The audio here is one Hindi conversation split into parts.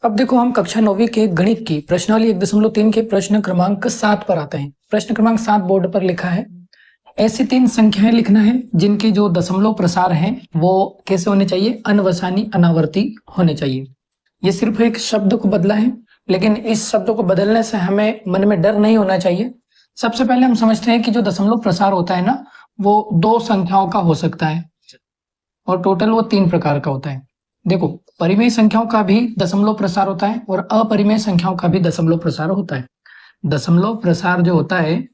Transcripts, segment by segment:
अब देखो हम कक्षा 9वीं के गणित की प्रश्नावली 1.3 के प्रश्न क्रमांक 7 पर आते हैं। प्रश्न क्रमांक 7 बोर्ड पर लिखा है, ऐसी 3 संख्याएं लिखना है जिनके जो दशमलव प्रसार हैं वो कैसे होने चाहिए, अनवसानी अनावर्ती होने चाहिए। ये सिर्फ एक शब्द को बदला है, लेकिन इस शब्द को बदलने से हमें मन में डर नहीं होना चाहिए। सबसे पहले हम समझते हैं कि जो दशमलव प्रसार होता है ना, वो 2 संख्याओं का हो सकता है और टोटल वो 3 प्रकार का होता है। देखो, परिमेय संख्याओं का भी दशमलव प्रसार होता है और अपरिमेय संख्याओं का भी दशमलव प्रसार होता है। दशमलव प्रसार जो होता है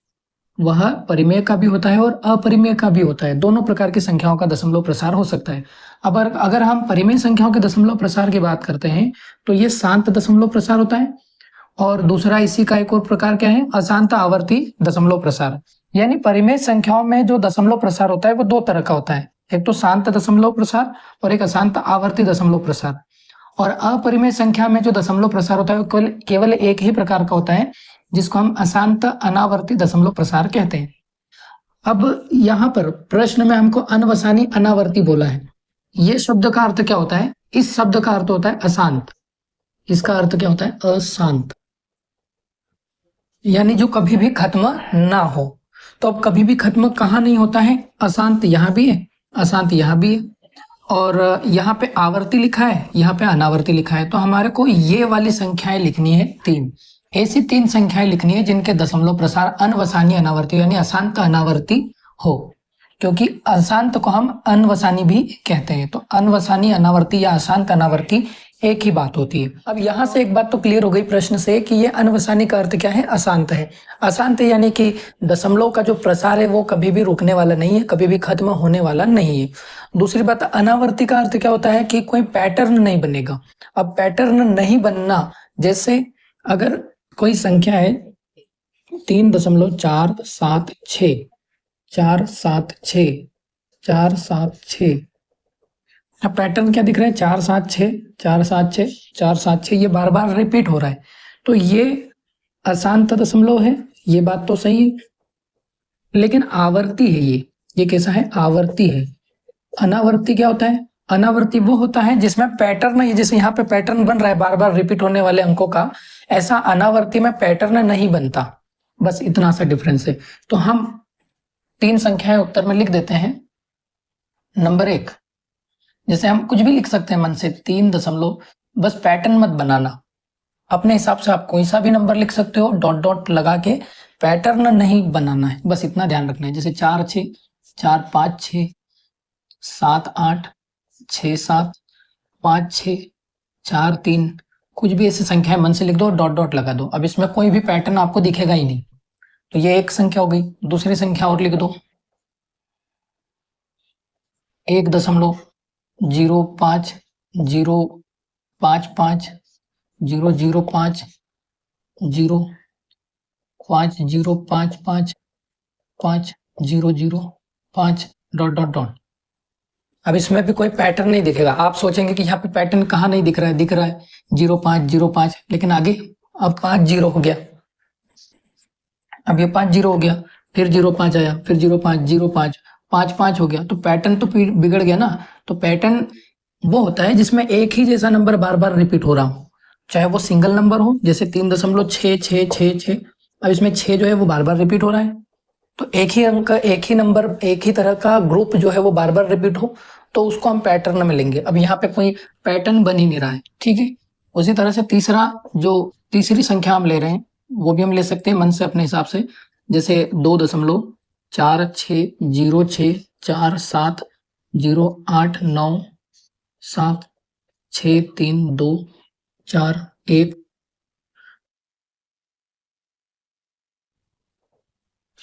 वह परिमेय का भी होता है और अपरिमेय का भी होता है। दोनों प्रकार की संख्याओं का दशमलव प्रसार हो सकता है। अब अगर हम परिमेय संख्याओं के दशमलव प्रसार की बात करते हैं तो ये शांत दशमलव प्रसार होता है और दूसरा इसी का एक और प्रकार क्या है, अशांत आवर्ती दशमलव प्रसार। यानी परिमेय संख्याओं में जो दशमलव प्रसार होता है वो 2 तरह का होता है, एक तो शांत दशमलव प्रसार और एक अशांत आवर्ती दशमलव प्रसार। और अपरिमेय संख्या में जो दशमलव प्रसार होता है वो केवल एक ही प्रकार का होता है, जिसको हम अशांत अनावर्ती दशमलव प्रसार कहते हैं। अब यहाँ पर प्रश्न में हमको अनवसानी अनावर्ती बोला है। ये शब्द का अर्थ क्या होता है, इस शब्द का अर्थ होता है अशांत। इसका अर्थ क्या होता है, अशांत, यानी जो कभी भी खत्म ना हो। तो अब कभी भी खत्म कहाँ नहीं होता है, अशांत यहाँ भी है, अशांत यहाँ भी है, और यहाँ पे आवर्ती लिखा है, यहाँ पे अनावर्ती लिखा है। तो हमारे को ये वाली संख्याएं लिखनी है 3। ऐसी 3 संख्याएं लिखनी है जिनके दशमलव प्रसार अनवसानी अनावर्ती यानी अशांत अनावर्ती हो, क्योंकि अशांत को हम अनवसानी भी कहते हैं। तो अनवसानी अनावर्ती या अशांत अनावर्ती एक ही बात होती है। अब यहाँ से एक बात तो क्लियर हो गई प्रश्न से कि ये अनवसानी का अर्थ क्या है, अशांत है। अशांत यानी कि दशमलव का जो प्रसार है वो कभी भी रुकने वाला नहीं है, कभी भी खत्म होने वाला नहीं है। दूसरी बात, अनावर्ती का अर्थ क्या होता है कि कोई पैटर्न नहीं बनेगा। अब पैटर्न नहीं बनना, जैसे अगर कोई संख्या है 3.476 476 476, अब पैटर्न क्या दिख रहा है, 476 476 476, ये बार बार रिपीट हो रहा है। तो ये अशांत दशमलव है, ये बात तो सही है, लेकिन आवर्ती है। ये कैसा है, आवर्ती है। अनावर्ती क्या होता है, अनावर्ती वो होता है जिसमें पैटर्न है, जैसे यहाँ पे पैटर्न बन रहा है बार बार रिपीट होने वाले अंकों का, ऐसा अनावर्ती में पैटर्न नहीं बनता। बस इतना सा डिफरेंस है। तो हम 3 संख्याएं उत्तर में लिख देते हैं। नंबर 1, जैसे हम कुछ भी लिख सकते हैं मन से, 3 दशमलव, बस पैटर्न मत बनाना। अपने हिसाब से आप कोई सा भी नंबर लिख सकते हो, डॉट डॉट लगा के, पैटर्न नहीं बनाना है, बस इतना ध्यान रखना है। जैसे 4 6 4 5 6 7 8 6 7 5 6 4 3, कुछ भी ऐसी संख्याएं मन से लिख दो, डॉट डॉट लगा दो। अब इसमें कोई भी पैटर्न आपको दिखेगा ही नहीं। तो ये एक संख्या हो गई। दूसरी संख्या और लिख दो, 1.05 0 5 5 0 0 5 0 5 0 5 5 5 0 0 5 डॉट डॉट डॉट। अब इसमें भी कोई पैटर्न नहीं दिखेगा। आप सोचेंगे कि यहाँ पे पैटर्न कहाँ नहीं दिख रहा है, दिख रहा है 0 5 0 5, लेकिन आगे अब 5 0 हो गया, अब ये 5 0 हो गया, फिर 0 5 आया, फिर 0 5 0 5 5 5 हो गया। तो पैटर्न तो बिगड़ गया ना। तो पैटर्न वो होता है जिसमें एक ही जैसा नंबर बार बार रिपीट हो रहा हो, चाहे वो सिंगल नंबर हो, जैसे 3.66666। अब इसमें 6 जो है वो बार बार रिपीट हो रहा है। तो एक ही अंक, एक ही नंबर, एक ही तरह का ग्रुप जो है वो बार बार रिपीट हो, तो उसको हम पैटर्न में लेंगे। अब यहाँ पे कोई पैटर्न बन ही नहीं रहा है, ठीक है। उसी तरह से तीसरी संख्या हम ले रहे हैं, वो भी हम ले सकते हैं मन से अपने हिसाब से। जैसे 2.4606 4 7 0 8 9 7 6 3 2 4 1,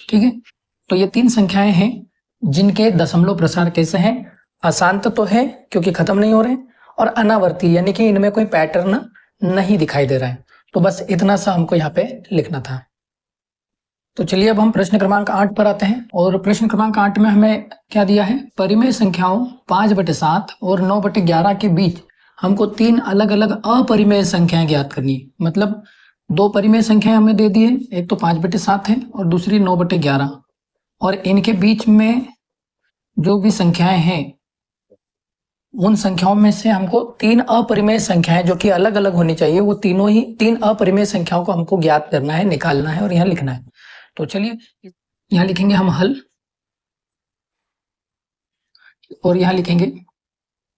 ठीक है। तो ये 3 संख्याएं हैं जिनके दशमलव प्रसार कैसे हैं, अशांत तो है क्योंकि खत्म नहीं हो रहे, और अनावर्ती यानी कि इनमें कोई पैटर्न नहीं दिखाई दे रहा है। तो बस इतना सा हमको यहाँ पे लिखना था। तो चलिए अब हम प्रश्न क्रमांक 8 पर आते हैं। और प्रश्न क्रमांक 8 में हमें क्या दिया है, परिमेय संख्याओं 5/7 और 9/11 के बीच हमको 3 अलग अलग अपरिमेय संख्याएं ज्ञात करनी है। मतलब 2 परिमेय संख्याएं हमें दे दी है, एक तो 5/7 है और दूसरी 9/11, और इनके बीच में जो भी संख्याएं हैं उन संख्याओं में से हमको तीन अपरिमेय संख्याएं जो कि अलग अलग होनी चाहिए, वो तीनों ही तीन अपरिमेय संख्याओं को हमको ज्ञात करना है, निकालना है और यहाँ लिखना है। तो चलिए यहाँ लिखेंगे हम हल, और यहाँ लिखेंगे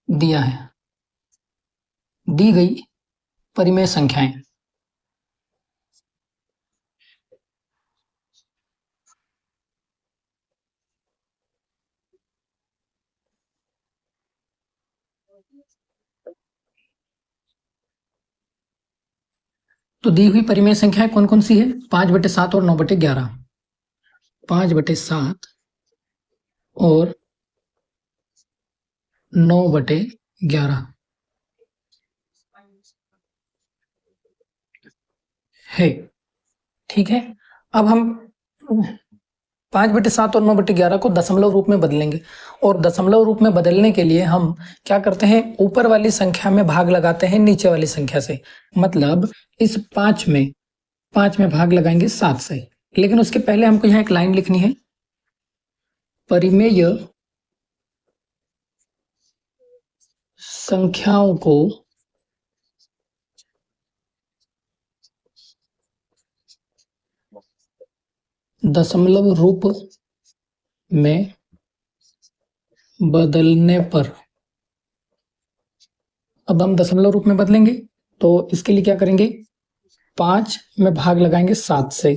दिया है, दी गई परिमेय संख्याएं। तो दी हुई परिमेय संख्याएं कौन कौन सी है? 5/7 और 9/11। 5/7 और 9/11 है, ठीक है। अब हम 5/7 और 9/11 को दशमलव रूप में बदलेंगे, और दशमलव रूप में बदलने के लिए हम क्या करते हैं, ऊपर वाली संख्या में भाग लगाते हैं नीचे वाली संख्या से। मतलब इस 5 में भाग लगाएंगे 7 से, लेकिन उसके पहले हमको यहाँ एक लाइन लिखनी है, परिमेय संख्याओं को दशमलव रूप में बदलने पर। अब हम दशमलव रूप में बदलेंगे तो इसके लिए क्या करेंगे, 5 में भाग लगाएंगे 7 से।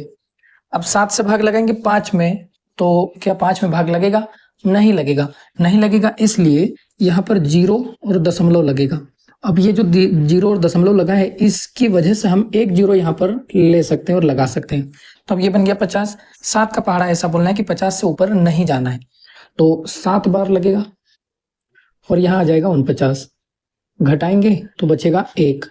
अब 7 से भाग लगाएंगे 5 में, तो क्या 5 में भाग लगेगा? नहीं लगेगा। नहीं लगेगा इसलिए यहाँ पर 0 और दशमलव लगेगा। अब ये जो 0 और दशमलव लगा है, इसकी वजह से हम एक 0 यहाँ पर ले सकते हैं और लगा सकते हैं। तो अब ये बन गया 50। 7 का पहाड़ा ऐसा बोलना है कि 50 से ऊपर नहीं जाना है, तो 7 बार लगेगा और यहाँ आ जाएगा 49। घटाएंगे तो बचेगा 1।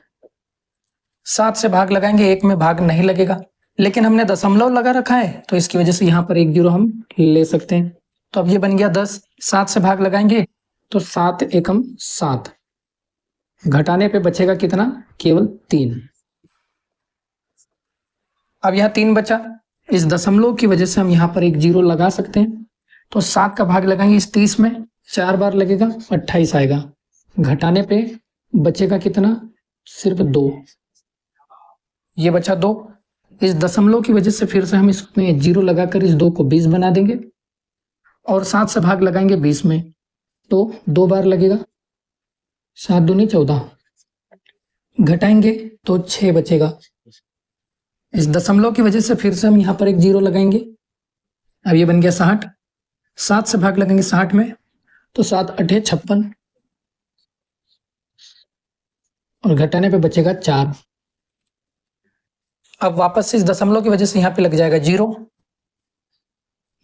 7 से भाग लगाएंगे, 1 में भाग नहीं लगेगा, लेकिन हमने दशमलव लगा रखा है तो इसकी वजह से यहाँ पर एक 0 हम ले सकते हैं। तो अब ये बन गया 10। 7 से भाग लगाएंगे तो 7 एकम 7। घटाने पे बचेगा कितना? केवल 3। अब यहाँ 3 बचा, इस दशमलव की वजह से हम यहाँ पर एक 0 लगा सकते हैं। तो 7 का भाग लगाएंगे इस 30 में, 4 बार लगेगा, 28 आएगा। घटाने पे बचेगा कितना? सिर्फ 2। ये बचा 2। इस दशमलव की वजह से फिर से हम इसमें 0 लगाकर इस 2 को 20 बना देंगे, और 7 से भाग लगाएंगे 20 में, तो 2 बार लगेगा, 7 दूनी 14। घटाएंगे तो 6 बचेगा। इस दशमलव की वजह से फिर से हम यहाँ पर एक 0 लगाएंगे। अब ये बन गया 60। 7 से भाग लगाएंगे 60 में, तो 7 8 56, और घटाने पे बचेगा 4। अब वापस से इस दशमलव की वजह से यहाँ पे लग जाएगा 0,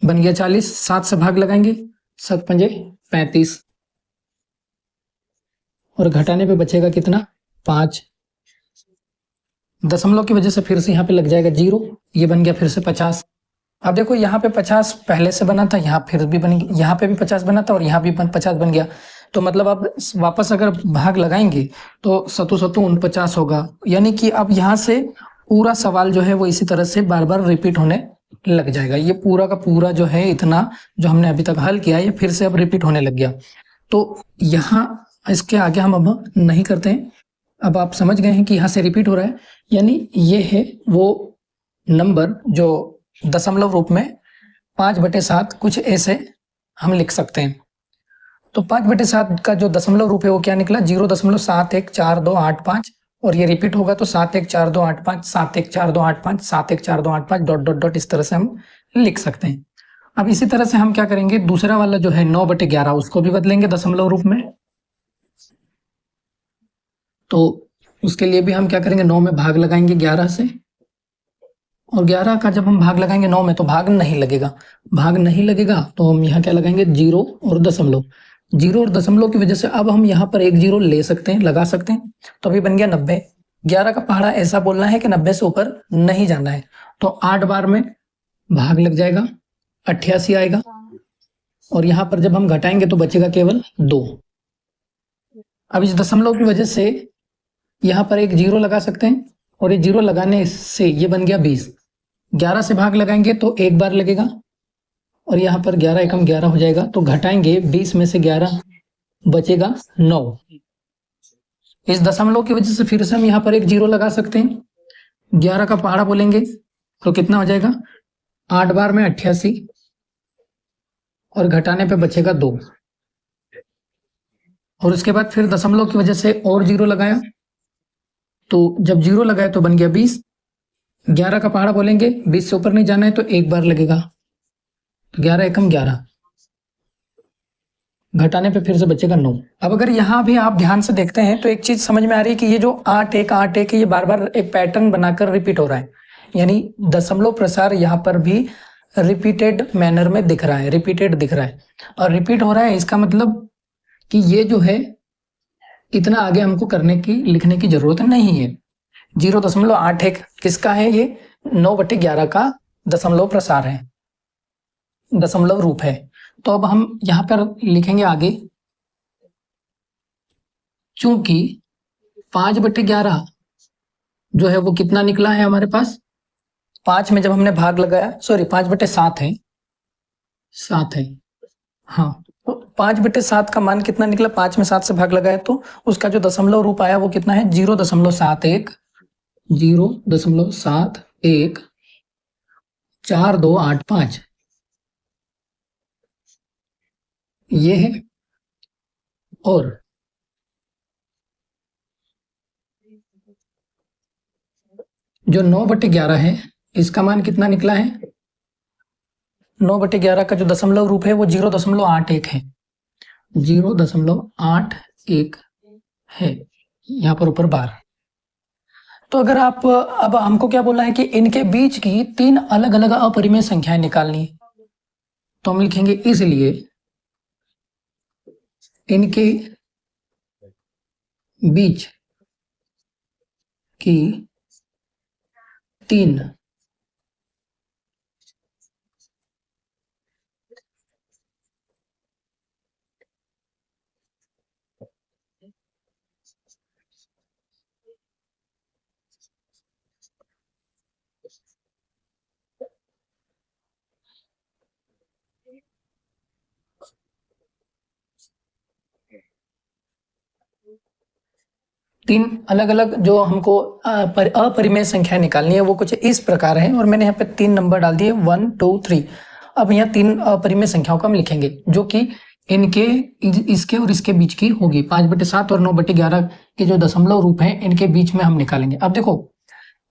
बन गया 40। 7 से भाग लगाएंगे, 7 पंजे 35, और घटाने पे बचेगा कितना? 5। दशमलव की वजह से फिर से यहाँ पे लग जाएगा 0, ये बन गया फिर से 50। अब देखो यहाँ पे 50 पहले से बना था, यहाँ फिर भी बन गया, यहाँ पे भी 50 बना था और यहाँ भी 50 बन गया। तो मतलब अब वापस अगर भाग लगाएंगे तो 7 7 49 होगा। यानी कि अब यहाँ से पूरा सवाल जो है वो इसी तरह से बार बार रिपीट होने लग जाएगा। ये पूरा का पूरा जो है, इतना जो हमने अभी तक हल किया, ये फिर से अब रिपीट होने लग गया। तो यहाँ इसके आगे हम अब नहीं करते हैं। अब आप समझ गए हैं कि यहाँ से रिपीट हो रहा है, यानी ये है वो नंबर जो दशमलव रूप में 5/7 कुछ ऐसे हम लिख सकते हैं। तो 5/7 का जो दशमलव रूप है वो क्या निकला? 0.714285, और ये रिपीट होगा तो 714285, 714285, 714285 डॉट डॉट डॉट, इस तरह से हम लिख सकते हैं। अब इसी तरह से हम क्या करेंगे, दूसरा वाला जो है 9/11, उसको भी बदलेंगे दशमलव रूप में। तो उसके लिए भी हम क्या करेंगे, 9 में भाग लगाएंगे 11 से, और 11 का जब हम भाग लगाएंगे 9 में तो भाग नहीं लगेगा। भाग नहीं लगेगा तो हम यहाँ क्या लगाएंगे, 0 और दशमलव। 0 और दशमलव की वजह से अब हम यहाँ पर एक 0 ले सकते हैं, लगा सकते हैं। तो अभी बन गया 90। 11 का पहाड़ा ऐसा बोलना है कि 90 से ऊपर नहीं जाना है, तो 8 बार में भाग लग जाएगा, 88 आएगा, और यहाँ पर जब हम घटाएंगे तो बचेगा केवल 2। अब इस दशमलव की वजह से यहाँ पर एक 0 लगा सकते हैं, और ये 0 लगाने से ये बन गया 20। 11 से भाग लगाएंगे तो एक बार लगेगा, और यहाँ पर 11 एकम 11 हो जाएगा। तो घटाएंगे 20 में से 11, बचेगा 9। इस दशमलव की वजह से फिर से हम यहाँ पर एक 0 लगा सकते हैं। 11 का पहाड़ा बोलेंगे तो कितना हो जाएगा, 8 बार में 88 और घटाने पे बचेगा 2। और उसके बाद फिर दशमलव की वजह से और 0 लगाया, तो जब 0 लगाया तो बन गया 20। 11 का पहाड़ा बोलेंगे, 20 से ऊपर नहीं जाना है तो एक बार लगेगा, तो 11 एकम 11, घटाने पे फिर से बचेगा 9। अब अगर यहाँ भी आप ध्यान से देखते हैं तो एक चीज समझ में आ रही है कि ये जो 8 1 8 1 ये बार बार एक पैटर्न बनाकर रिपीट हो रहा है, यानी दशमलव प्रसार यहाँ पर भी रिपीटेड मैनर में दिख रहा है, रिपीटेड दिख रहा है। और रिपीट हो रहा है इसका मतलब कि ये जो है इतना आगे हमको करने की लिखने की जरूरत नहीं है। 0.81 किसका है, ये 9/11 का दशमलव प्रसार है, दशमलव रूप है। तो अब हम यहाँ पर लिखेंगे आगे, चूंकि 5/11 जो है वो कितना निकला है हमारे पास, 5 में जब हमने भाग लगाया, सॉरी 5/7 है, 7 है, हाँ, तो 5/7 का मान कितना निकला, 5 में 7 से भाग लगाया तो उसका जो दशमलव रूप आया वो कितना है, 0.71, 0.71 4285 ये है। और जो 9/11 है इसका मान कितना निकला है, 9/11 का जो दशमलव रूप है वो 0.81 है, 0.81 है यहाँ पर ऊपर बार। तो अगर आप, अब हमको क्या बोला है कि इनके बीच की 3 अलग अलग अपरिमेय संख्याएं निकालनी है, तो हम लिखेंगे इसलिए इनके बीच की 3 अलग अलग जो हमको अपरिमेय संख्या निकालनी है वो कुछ इस प्रकार है, और मैंने यहाँ पे 3 नंबर डाल दिए 1 2 3। अब यहाँ 3 अपरिमेय संख्याओं को हम लिखेंगे जो कि इनके इसके और इसके बीच की होगी। 5/7 और 9/11 के जो दशमलव रूप हैं इनके बीच में हम निकालेंगे। अब देखो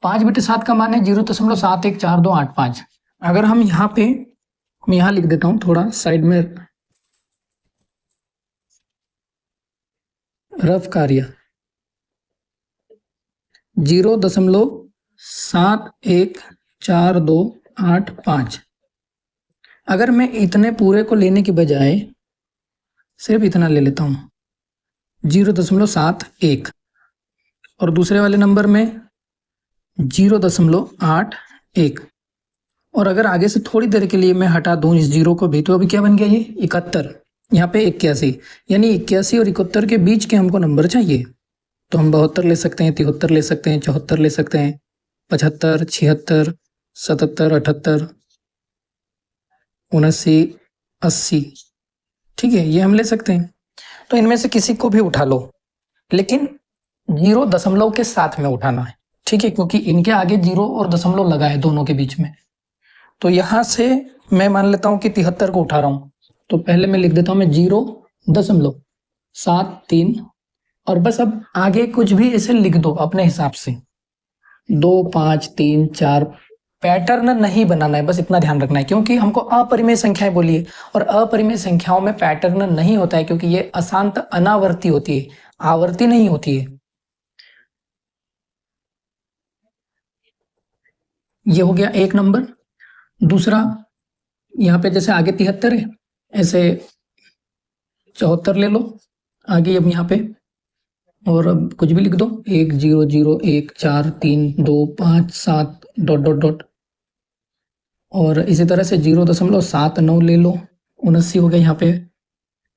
5/7 का मान है 0.714285। अगर हम यहाँ पे, मैं यहाँ लिख देता हूँ थोड़ा साइड में रफ कार्य, 0.714285। अगर मैं इतने पूरे को लेने की बजाय सिर्फ इतना ले लेता हूं 0.71 और दूसरे वाले नंबर में 0.81, और अगर आगे से थोड़ी देर के लिए मैं हटा दूं इस 0 को भी, तो अभी क्या बन गया, ये 71, यहाँ पे 81, यानी 81 और 71 के बीच के हमको नंबर चाहिए। तो हम 72 ले सकते हैं, 73 ले सकते हैं, 74 ले सकते हैं, 75, 76, 77, 78, 79, 80, ठीक है, ये हम ले सकते हैं। तो इनमें से किसी को भी उठा लो, लेकिन 0 दशमलव के साथ में उठाना है, ठीक है, क्योंकि इनके आगे 0 और दशमलव लगा है दोनों के बीच में। तो यहां से मैं मान लेता हूं कि 73 को उठा रहा हूं, तो पहले मैं लिख देता हूं मैं 0.73, और बस अब आगे कुछ भी ऐसे लिख दो अपने हिसाब से, 2 5 3 4, पैटर्न नहीं बनाना है, बस इतना ध्यान रखना है, क्योंकि हमको अपरिमेय संख्याएं बोली है और अपरिमेय संख्याओं में पैटर्न नहीं होता है, क्योंकि ये अशांत अनावर्ती होती है, आवर्ती नहीं होती है। ये हो गया एक नंबर। दूसरा, यहाँ पे जैसे आगे 73 है, ऐसे 74 ले लो आगे, अब यहाँ पे, और अब कुछ भी लिख दो, 1 0 0 1 4 3 2 5 7 डॉट डॉट डॉट, और इसी तरह से 0.79 ले लो, 79 हो गया यहाँ पे,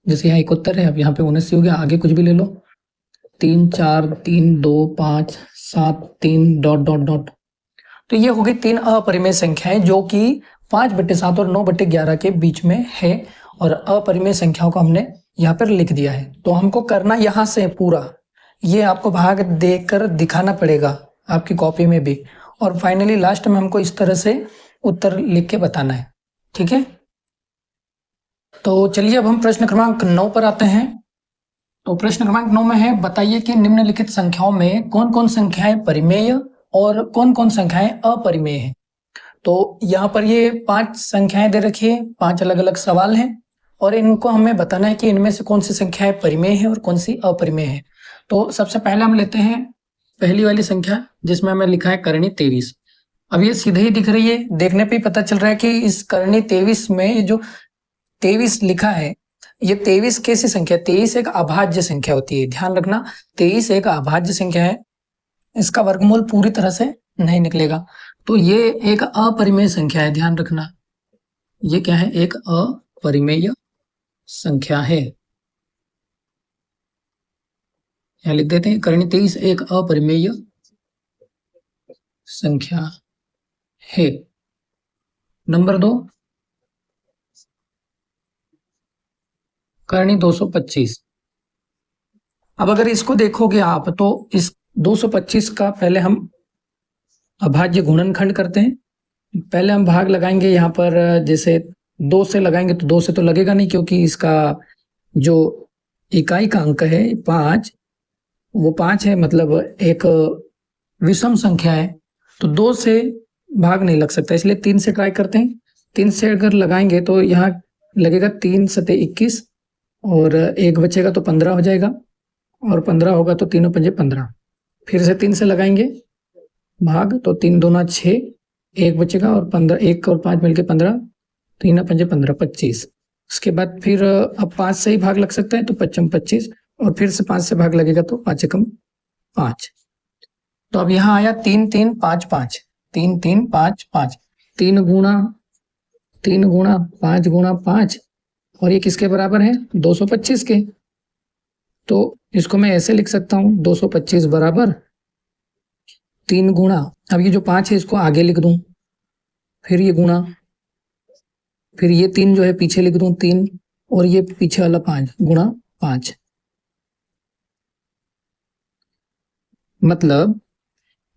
जैसे यहाँ 71 है, अब यहाँ पे 79 हो गया, आगे कुछ भी ले लो, 3 4 3 2 5 7 3 डॉट डॉट डॉट। तो ये हो गई 3 अपरिमेय संख्याएं जो कि 5/7 और 9/11 के बीच में है, और अपरिमेय संख्याओं को हमने यहाँ पर लिख दिया है। तो हमको करना यहाँ से पूरा, ये आपको भाग देकर दिखाना पड़ेगा आपकी कॉपी में भी, और फाइनली लास्ट में हमको इस तरह से उत्तर लिख के बताना है। ठीक है, तो चलिए अब हम प्रश्न क्रमांक 9 पर आते हैं। तो प्रश्न क्रमांक 9 में है, बताइए कि निम्नलिखित संख्याओं में कौन कौन संख्याएं परिमेय और कौन कौन संख्याएं अपरिमेय हैं। तो यहाँ पर ये 5 संख्याएं दे रखी है, 5 अलग अलग सवाल हैं और इनको हमें बताना है कि इनमें से कौन सी संख्याएं परिमेय है और कौन सी अपरिमेय है। तो सबसे पहले हम लेते हैं पहली वाली संख्या, जिसमें हमें लिखा है करणी 23। अब ये सीधे ही दिख रही है, देखने पे ही पता चल रहा है कि इस करणी 23 में ये जो 23 लिखा है, ये 23 कैसी संख्या? 23 एक अभाज्य संख्या होती है, ध्यान रखना। 23 एक अभाज्य संख्या है, इसका वर्गमूल पूरी तरह से नहीं निकलेगा, तो ये एक अपरिमेय संख्या है, ध्यान रखना। ये क्या है? एक अपरिमेय संख्या है। यहाँ लिख देते हैं करणी 23 एक अपरिमेय संख्या है। नंबर 2 करणी 225। अब अगर इसको देखोगे आप तो इस 225 का पहले हम अभाज्य गुणनखंड करते हैं। पहले हम भाग लगाएंगे यहाँ पर, जैसे 2 से लगाएंगे तो 2 से तो लगेगा नहीं, क्योंकि इसका जो इकाई का अंक है 5, वो 5 है, मतलब एक विषम संख्या है, तो 2 से भाग नहीं लग सकता, इसलिए 3 से ट्राई करते हैं। 3 से अगर लगाएंगे तो यहाँ लगेगा 3 सते 21 और 1 बचेगा तो 15 हो जाएगा, और 15 होगा तो 3 पंजे 15। फिर से 3 से लगाएंगे भाग तो 3 दूना 6, 1 बचेगा और 15, 1 और 5 मिलके 15, 3 पंजे 15, 25। उसके बाद फिर अब 5 से ही भाग लग सकता है, तो 5 25, और फिर से 5 से भाग लगेगा तो 5 एकम 5। तो अब यहाँ आया 3 3 5 5, 3 3 5 5, 3 गुणा 5 गुणा 5, और ये किसके बराबर है? 225 के। तो इसको मैं ऐसे लिख सकता हूँ, 225 बराबर 3 गुणा, अब ये जो 5 है इसको आगे लिख दूं, फिर ये गुणा, फिर ये 3 जो है पीछे लिख दूं 3, और ये पीछे वाला 5 गुणा 5। मतलब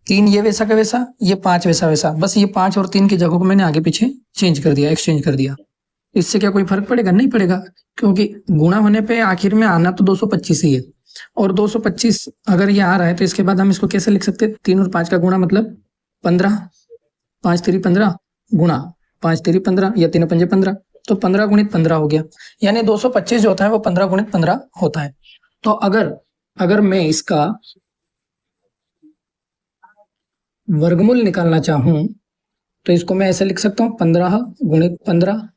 3 ये वैसा का वैसा, ये 5 वैसा वैसा, बस ये 5 और 3 की जगह को मैंने आगे पीछे चेंज कर दिया, एक्सचेंज कर दिया। इससे क्या कोई फर्क पड़ेगा? नहीं पड़ेगा, क्योंकि गुणा होने पे आखिर में आना तो 225 ही है, और 225 अगर ये आ रहा है तो इसके बाद हम इसको कैसे लिख सकते हैं? 3 और 5 का गुणा मतलब 15, 5 3 15 गुणा 5 3 15 या 3 पंजे 15, तो 15 गुणित 15 हो गया, यानी 225 जो होता है वो 15 गुणित 15 होता है। तो अगर मैं इसका वर्गमूल निकालना चाहूं तो इसको मैं ऐसे लिख सकता हूं, 15 गुणित 15।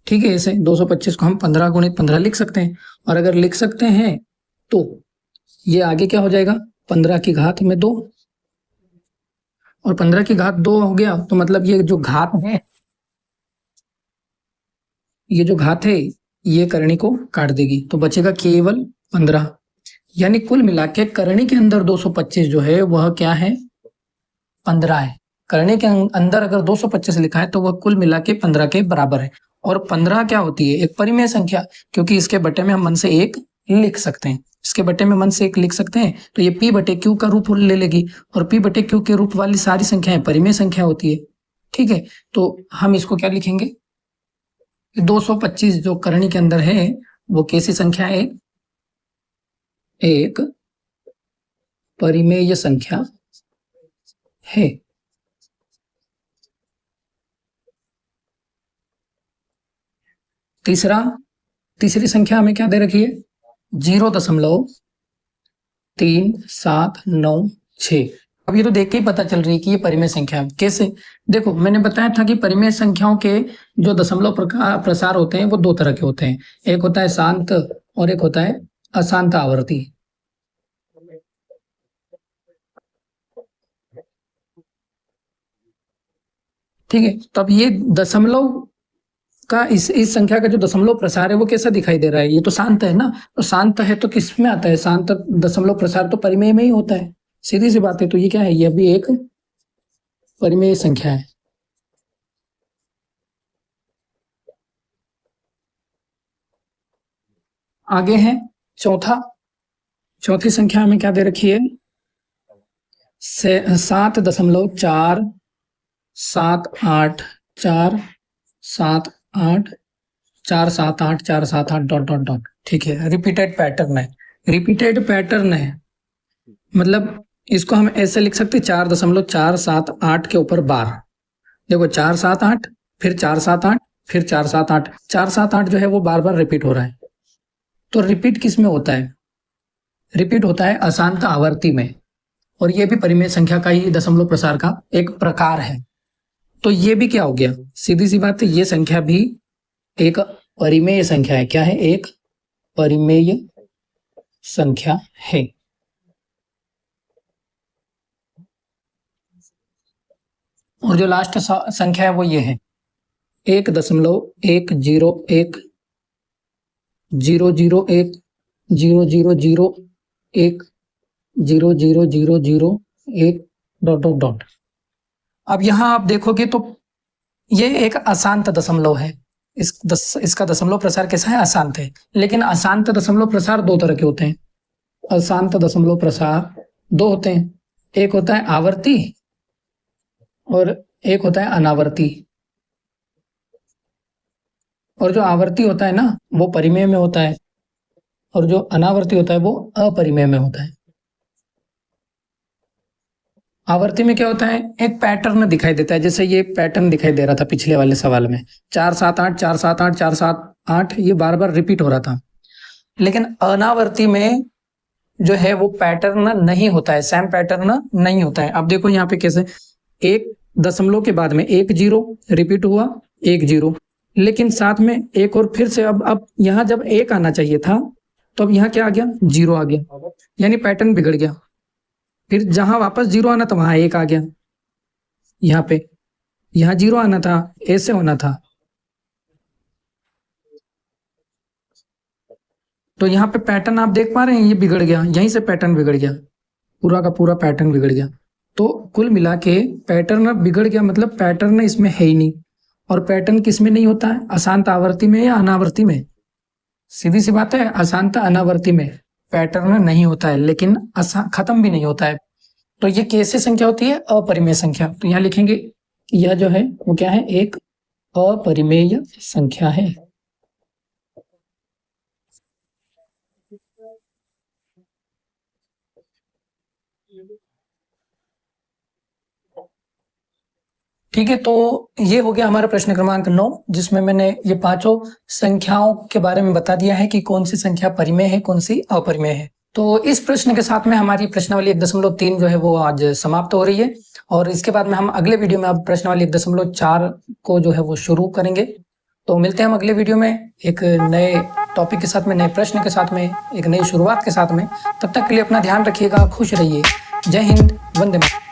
ठीक है, ऐसे 225 को हम 15 गुणित 15 लिख सकते हैं, और अगर लिख सकते हैं तो ये आगे क्या हो जाएगा? 15 की घात में 2, और 15 की घात 2 हो गया, तो मतलब ये जो घात है, ये करणी को काट देगी, तो बचेगा केवल 15। यानी कुल मिला के करणी के अंदर 225 जो है वह क्या है? 15 है। करणी के अंदर अगर 225 लिखा है तो वह कुल मिला के 15 के बराबर है। और 15 क्या होती है? एक परिमेय संख्या, क्योंकि इसके बटे में हम मन से 1 लिख सकते हैं, इसके बटे में मन से 1 लिख सकते हैं, तो ये p बटे q का रूप ले लेगी, और p बटे q के रूप वाली सारी संख्याएं परिमेय संख्या होती है। ठीक है, तो हम इसको क्या लिखेंगे? 225 जो करणी के अंदर है वो कैसी संख्या है? एक परिमेय संख्या है। तीसरी संख्या हमें क्या दे रखी है? 0.3796। अब ये तो देख के ही पता चल रही है कि ये परिमेय संख्या है। कैसे? देखो, मैंने बताया था कि परिमेय संख्याओं के जो दशमलव प्रसार होते हैं वो 2 तरह के होते हैं, एक होता है शांत और एक होता है अशांत आवर्ती। ठीक है, तो अब ये दशमलव का इस संख्या का जो दशमलव प्रसार है वो कैसा दिखाई दे रहा है? ये तो शांत है ना, तो शांत है तो किस में आता है? शांत दशमलव प्रसार तो परिमेय में ही होता है, सीधी सी बात है। तो ये क्या है? ये भी एक परिमेय संख्या है। आगे है चौथी संख्या हमें क्या दे रखी है, 7.78478478478 डॉट डॉट डॉट। ठीक है, रिपीटेड पैटर्न है मतलब इसको हम ऐसे लिख सकते 4.478 के ऊपर बार। देखो 478 फिर 478 फिर 478 478 जो है वो बार बार रिपीट हो रहा है। तो रिपीट किस में होता है, रिपीट होता है अशांत आवर्ती में, और ये भी परिमेय संख्या का ही दशमलव प्रसार का एक प्रकार है। तो ये भी क्या हो गया, सीधी सी बात है, ये संख्या भी एक परिमेय संख्या है। क्या है, एक परिमेय संख्या है। और जो लास्ट संख्या है वो ये है 1.0.1.000100001 डॉट डॉट डॉट। अब यहां आप देखोगे तो ये एक अशांत दशमलव है। इसका दशमलव प्रसार कैसा है, अशांत है। लेकिन अशांत दशमलव प्रसार दो तरह के होते हैं। अशांत दशमलव प्रसार दो होते हैं, एक होता है आवर्ती और एक होता है अनावर्ती। और जो आवर्ती होता है ना वो परिमेय में होता है, और जो अनावर्ती होता है वो अपरिमेय में होता है। आवर्ती में क्या होता है, एक पैटर्न दिखाई देता है, जैसे ये पैटर्न दिखाई दे रहा था पिछले वाले सवाल में 478 478 478 ये बार बार रिपीट हो रहा था। लेकिन अनावर्ती में जो है वो पैटर्न नहीं होता है, सेम पैटर्न नहीं होता है। अब देखो यहाँ पे कैसे, एक दशमलव के बाद में 1 0 रिपीट हुआ, 1 0, लेकिन साथ में एक और फिर से अब यहाँ जब 1 आना चाहिए था तो अब यहाँ क्या आ गया, 0 आ गया, यानी पैटर्न बिगड़ गया। फिर जहां वापस 0 आना था वहां 1 आ गया, यहाँ पे यहाँ 0 आना था, ऐसे होना था। तो यहाँ पे पैटर्न आप देख पा रहे हैं, ये बिगड़ गया, यहीं से पैटर्न बिगड़ गया, पूरा का पूरा पैटर्न बिगड़ गया। तो कुल मिला के पैटर्न बिगड़ गया, मतलब पैटर्न इसमें है ही नहीं। और पैटर्न किस में नहीं होता है, अशांत आवर्ती में या अनावर्ती में। सीधी सी बात है, अशांत अनावर्ती में पैटर्न नहीं होता है, लेकिन खत्म भी नहीं होता है। तो ये कैसे संख्या होती है, अपरिमेय संख्या। तो यहाँ लिखेंगे यह जो है वो क्या है, एक अपरिमेय संख्या है। ठीक है, तो ये हो गया हमारा प्रश्न क्रमांक 9, जिसमें मैंने ये पांचों संख्याओं के बारे में बता दिया है कि कौन सी संख्या परिमेय है, कौन सी अपरिमेय है। तो इस प्रश्न के साथ में हमारी प्रश्नावली 1.3 जो है वो आज समाप्त हो रही है, और इसके बाद में हम अगले वीडियो में अब प्रश्नावली 1.4 को जो है वो शुरू करेंगे। तो मिलते हैं हम अगले वीडियो में एक नए टॉपिक के साथ में, नए प्रश्न के साथ में, एक नई शुरुआत के साथ में। तब तक के लिए अपना ध्यान रखिएगा, खुश रहिए। जय हिंद, वंदे मातरम।